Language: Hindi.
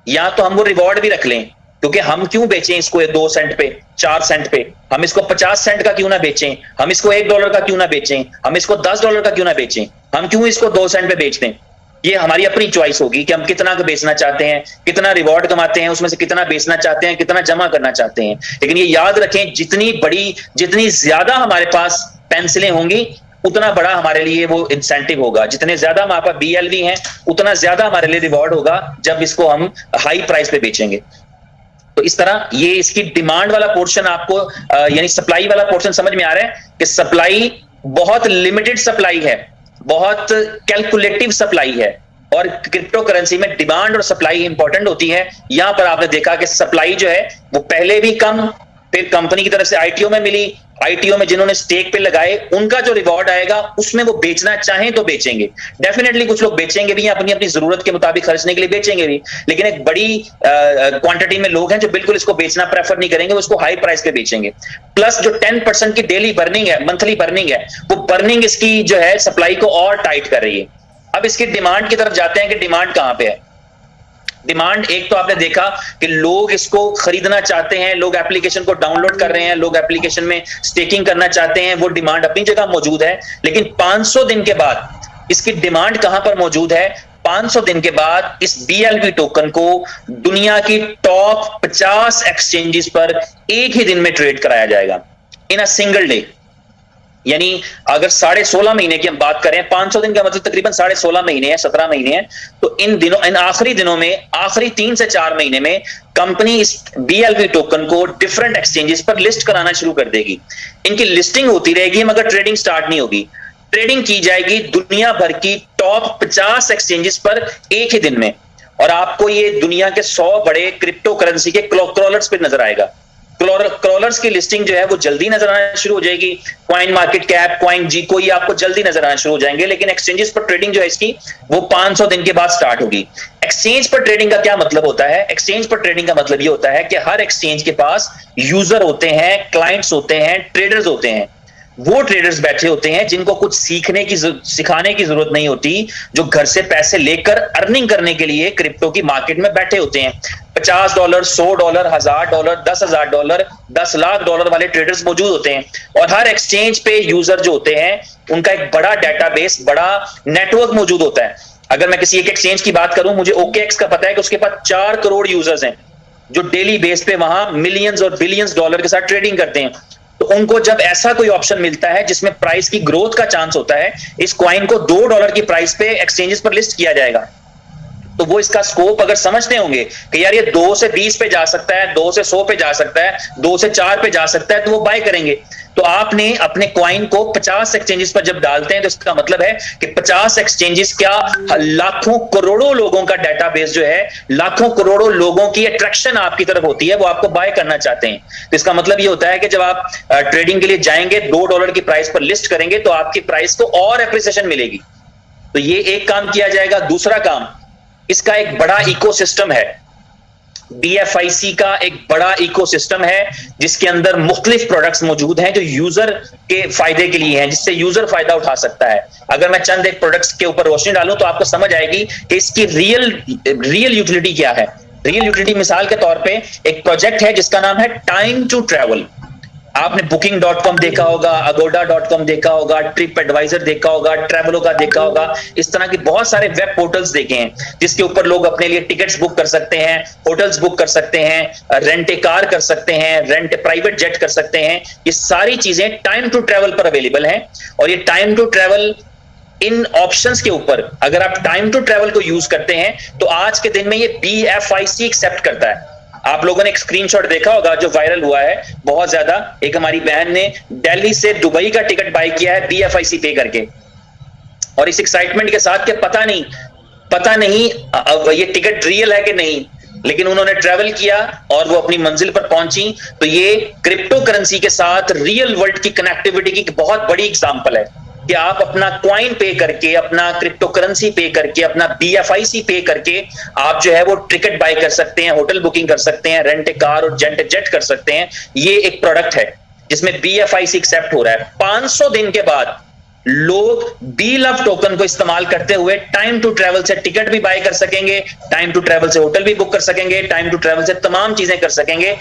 या तो हम वो रिवॉर्ड भी रख लें, क्योंकि हम क्यों बेचें इसको 2 सेंट पे, 4 सेंट पे, हम इसको 50 सेंट का क्यों ना बेचें, हम इसको $1 का क्यों ना बेचें, हम इसको $10 का क्यों ना बेचें, हम क्यों इसको 2 सेंट पे बेच दें। ये हमारी अपनी चॉइस होगी कि हम कितना का बेचना चाहते हैं, कितना रिवॉर्ड कमाते हैं, उसमें से कितना बेचना चाहते हैं, कितना जमा करना चाहते हैं। लेकिन ये याद रखें, जितनी ज्यादा हमारे पास पेंसिलें होंगी, उतना बड़ा हमारे लिए वो इंसेंटिव होगा। जितने ज्यादा हमारे पास BLV हैं, उतना ज्यादा हमारे लिए रिवॉर्ड होगा जब इसको हम हाई प्राइस पे बेचेंगे। तो इस तरह ये इसकी डिमांड वाला पोर्शन आपको यानी सप्लाई वाला पोर्शन समझ में आ रहा है कि सप्लाई बहुत लिमिटेड सप्लाई है, बहुत कैलकुलेटिव सप्लाई है, और क्रिप्टो करेंसी में डिमांड और सप्लाई इंपॉर्टेंट होती है। यहां पर आपने देखा कि सप्लाई जो है वो पहले भी कम, फिर कंपनी की तरफ से ITO में मिली, ITO में जिन्होंने स्टेक पे लगाए उनका जो रिवॉर्ड आएगा उसमें वो बेचना चाहें तो बेचेंगे। डेफिनेटली कुछ लोग बेचेंगे भी, अपनी अपनी जरूरत के मुताबिक खर्चने के लिए बेचेंगे भी, लेकिन एक बड़ी क्वांटिटी में लोग हैं जो बिल्कुल इसको बेचना प्रेफर नहीं करेंगे, वो इसको हाई प्राइस पे बेचेंगे। प्लस जो 10% की डेली बर्निंग है, मंथली बर्निंग है, वो बर्निंग इसकी जो है सप्लाई को और टाइट कर रही है। अब इसकी डिमांड की तरफ जाते हैं कि डिमांड कहां पे है। डिमांड, एक तो आपने देखा कि लोग इसको खरीदना चाहते हैं, लोग एप्लीकेशन को डाउनलोड कर रहे हैं, लोग एप्लीकेशन में स्टेकिंग करना चाहते हैं, वो डिमांड अपनी जगह मौजूद है। लेकिन 500 दिन के बाद इसकी डिमांड कहां पर मौजूद है? 500 दिन के बाद इस BLV टोकन को दुनिया की टॉप 50 एक्सचेंजेस पर एक ही दिन में ट्रेड कराया जाएगा, इन अ सिंगल डे। यानी अगर 16.5 महीने की हम बात करें, 500 दिन का मतलब तकरीबन 16.5 महीने है, 17 महीने हैं, तो इन आखिरी दिनों में, आखिरी 3 से 4 महीने में कंपनी इस BLV टोकन को डिफरेंट एक्सचेंजेस पर लिस्ट कराना शुरू कर देगी। इनकी लिस्टिंग होती रहेगी मगर ट्रेडिंग स्टार्ट नहीं होगी। ट्रेडिंग की जाएगी दुनिया भर की टॉप 50 एक्सचेंजेस पर एक ही दिन में, और आपको ये दुनिया के 100 बड़े क्रिप्टो करेंसी के क्रॉलर्स पे नजर आएगा। क्रॉलर्स की लिस्टिंग जो है वो जल्दी नजर आना शुरू हो जाएगी। कॉइन मार्केट कैप, कॉइन जी को, ये आपको जल्दी नजर आना शुरू हो जाएंगे। लेकिन एक्सचेंजेस पर ट्रेडिंग जो है इसकी, वो 500 दिन के बाद स्टार्ट होगी। एक्सचेंज पर ट्रेडिंग का क्या मतलब होता है? एक्सचेंज पर ट्रेडिंग का मतलब ये होता है कि हर एक्सचेंज के पास यूजर होते हैं, क्लाइंट्स होते हैं, ट्रेडर्स होते हैं। वो ट्रेडर्स बैठे होते हैं जिनको कुछ सिखाने की जरूरत नहीं होती, जो घर से पैसे लेकर अर्निंग करने के लिए क्रिप्टो की मार्केट में बैठे होते हैं। $50, $100, $1000, $10,000, $10 लाख वाले ट्रेडर्स मौजूद होते हैं। और हर एक्सचेंज पे यूजर जो होते हैं उनका एक बड़ा डेटाबेस, बड़ा नेटवर्क मौजूद होता है। अगर मैं किसी एक एक्सचेंज की बात करूं, मुझे OKX का पता है कि उसके पास 4 करोड़ यूजर्स हैं जो डेली बेस पे वहां मिलियंस और बिलियंस डॉलर के साथ ट्रेडिंग करते हैं। तो उनको जब ऐसा कोई ऑप्शन मिलता है जिसमें प्राइस की ग्रोथ का चांस होता है, इस कॉइन को $2 की प्राइस पे एक्सचेंजेस पर लिस्ट किया जाएगा, तो वो इसका स्कोप अगर समझते होंगे कि यार ये 2 से 20 पे जा सकता है, 2 से 100 पे जा सकता है, 2 से 4 पे जा सकता है, तो वो बाय करेंगे। तो आपने अपने कॉइन को 50 एक्सचेंजेस पर जब डालते हैं तो इसका मतलब है कि 50 एक्सचेंजेस क्या, लाखों करोड़ों लोगों का डेटाबेस जो है, लाखों करोड़ों लोगों की अट्रैक्शन आपकी तरफ होती है, वो आपको बाय करना चाहते हैं। तो इसका मतलब ये होता है कि जब आप ट्रेडिंग के लिए जाएंगे, $2 की प्राइस पर लिस्ट करेंगे, तो आपकी प्राइस को और एप्रिसिएशन मिलेगी। तो ये एक काम किया जाएगा। दूसरा काम, इसका एक बड़ा इकोसिस्टम है। BFIC का एक बड़ा इकोसिस्टम है जिसके अंदर मुख्तलिफ प्रोडक्ट्स मौजूद हैं जो यूजर के फायदे के लिए हैं, जिससे यूजर फायदा उठा सकता है। अगर मैं चंद एक प्रोडक्ट्स के ऊपर रोशनी डालूं तो आपको समझ आएगी कि इसकी रियल यूटिलिटी क्या है। रियल यूटिलिटी मिसाल के तौर पे एक प्रोजेक्ट है जिसका नाम है टाइम टू ट्रेवल। आपने booking.com देखा होगा, agoda.com देखा होगा, ट्रिप एडवाइजर देखा होगा, ट्रैवलोगा देखा होगा। इस तरह के बहुत सारे वेब पोर्टल्स देखे हैं जिसके ऊपर लोग अपने लिए टिकट्स बुक कर सकते हैं, होटल्स बुक कर सकते हैं, रेंट ए कार कर सकते हैं, रेंट ए प्राइवेट जेट कर सकते हैं। ये सारी चीजें टाइम टू ट्रेवल पर अवेलेबल हैं। और ये टाइम टू ट्रेवल, इन ऑप्शंस के ऊपर अगर आप टाइम टू ट्रेवल को यूज करते हैं तो आज के दिन में ये BFIC एक्सेप्ट करता है। आप लोगों ने एक स्क्रीनशॉट देखा होगा जो वायरल हुआ है बहुत ज्यादा। एक हमारी बहन ने दिल्ली से दुबई का टिकट बाय किया है BFIC पे करके, और इस एक्साइटमेंट के साथ कि पता नहीं ये टिकट रियल है कि नहीं, लेकिन उन्होंने ट्रेवल किया और वो अपनी मंजिल पर पहुंची। तो ये क्रिप्टो करेंसी के साथ रियल वर्ल्ड की कनेक्टिविटी की बहुत बड़ी एग्जांपल है कि आप अपना कॉइन पे करके, अपना क्रिप्टो करेंसी पे करके, अपना BFIC पे करके आप जो है वो टिकट बाय कर सकते हैं, होटल बुकिंग कर सकते हैं, रेंट ए कार और जेट कर सकते हैं। ये एक प्रोडक्ट है जिसमें BFIC एक्सेप्ट हो रहा है। 500 दिन के बाद लोग बी लव टोकन को इस्तेमाल करते हुए टाइम टू ट्रैवल से टिकट भी बाय कर सकेंगे, टाइम टू ट्रैवल से होटल भी बुक कर सकेंगे, टाइम टू ट्रैवल से तमाम चीजें कर सकेंगे।